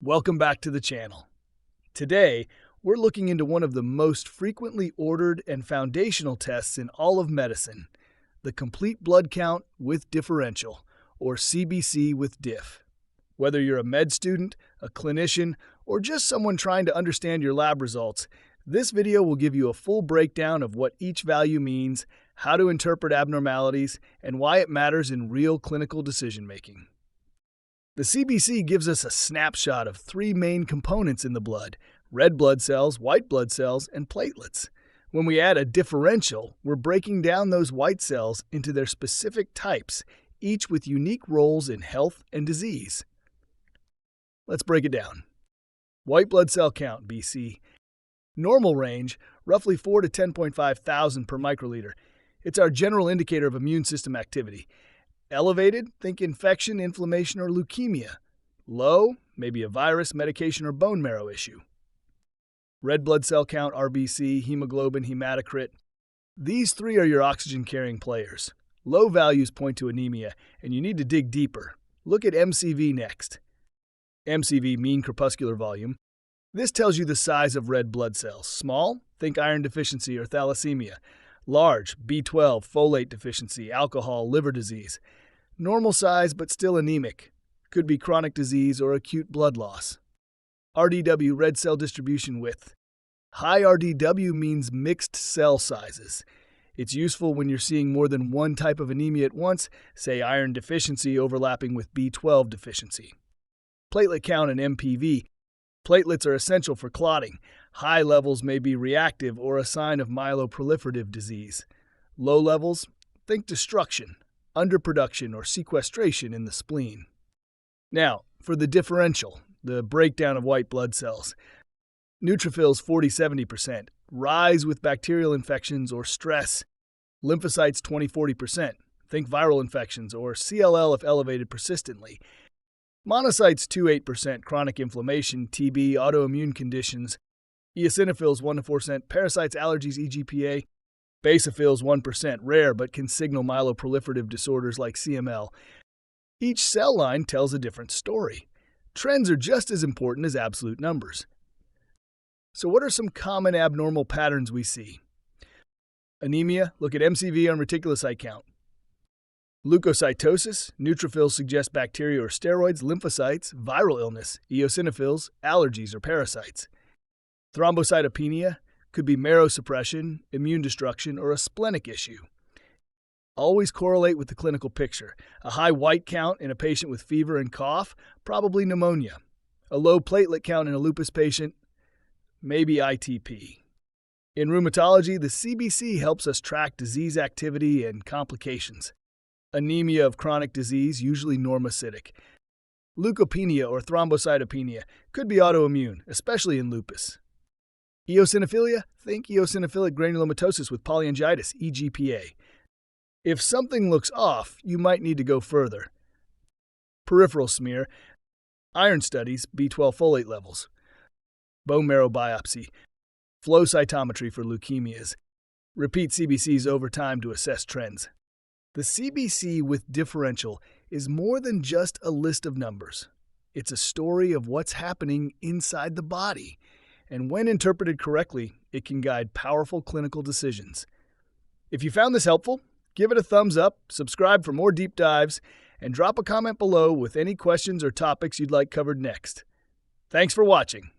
Welcome back to the channel. Today, we're looking into one of the most frequently ordered and foundational tests in all of medicine, the complete blood count with differential, or CBC with diff. Whether you're a med student, a clinician, or just someone trying to understand your lab results, this video will give you a full breakdown of what each value means, how to interpret abnormalities, and why it matters in real clinical decision-making. The CBC gives us a snapshot of three main components in the blood: red blood cells, white blood cells, and platelets. When we add a differential, we're breaking down those white cells into their specific types, each with unique roles in health and disease. Let's break it down. White blood cell count, BC. Normal range, roughly 4 to 10.5 thousand per microliter. It's our general indicator of immune system activity. Elevated, think infection, inflammation, or leukemia. Low, maybe a virus, medication, or bone marrow issue. Red blood cell count, RBC, hemoglobin, hematocrit. These three are your oxygen-carrying players. Low values point to anemia, and you need to dig deeper. Look at MCV next. MCV, mean corpuscular volume. This tells you the size of red blood cells. Small, think iron deficiency or thalassemia. Large, B12, folate deficiency, alcohol, liver disease. Normal size but still anemic. Could be chronic disease or acute blood loss. RDW, red cell distribution width. High RDW means mixed cell sizes. It's useful when you're seeing more than one type of anemia at once, say iron deficiency overlapping with B12 deficiency. Platelet count and MPV. Platelets are essential for clotting. High levels may be reactive or a sign of myeloproliferative disease. Low levels, think destruction, underproduction, or sequestration in the spleen. Now, for the differential, the breakdown of white blood cells. Neutrophils 40-70%, rise with bacterial infections or stress. Lymphocytes 20-40%, think viral infections or CLL if elevated persistently. Monocytes 2-8%, chronic inflammation, TB, autoimmune conditions. Eosinophils 1-4%, parasites, allergies, EGPA. Basophils 1%, rare but can signal myeloproliferative disorders like CML. Each cell line tells a different story. Trends are just as important as absolute numbers. So what are some common abnormal patterns we see? Anemia, look at MCV on reticulocyte count. Leukocytosis, neutrophils suggest bacteria or steroids. Lymphocytes, viral illness. Eosinophils, allergies or parasites. Thrombocytopenia, could be marrow suppression, immune destruction, or a splenic issue. Always correlate with the clinical picture. A high white count in a patient with fever and cough, probably pneumonia. A low platelet count in a lupus patient, maybe ITP. In rheumatology, the CBC helps us track disease activity and complications. Anemia of chronic disease, usually normocytic. Leukopenia or thrombocytopenia could be autoimmune, especially in lupus. Eosinophilia, think eosinophilic granulomatosis with polyangiitis, EGPA. If something looks off, you might need to go further. Peripheral smear, iron studies, B12 folate levels. Bone marrow biopsy, flow cytometry for leukemias. Repeat CBCs over time to assess trends. The CBC with differential is more than just a list of numbers. It's a story of what's happening inside the body. And when interpreted correctly, it can guide powerful clinical decisions. If you found this helpful, give it a thumbs up, subscribe for more deep dives, and drop a comment below with any questions or topics you'd like covered next. Thanks for watching.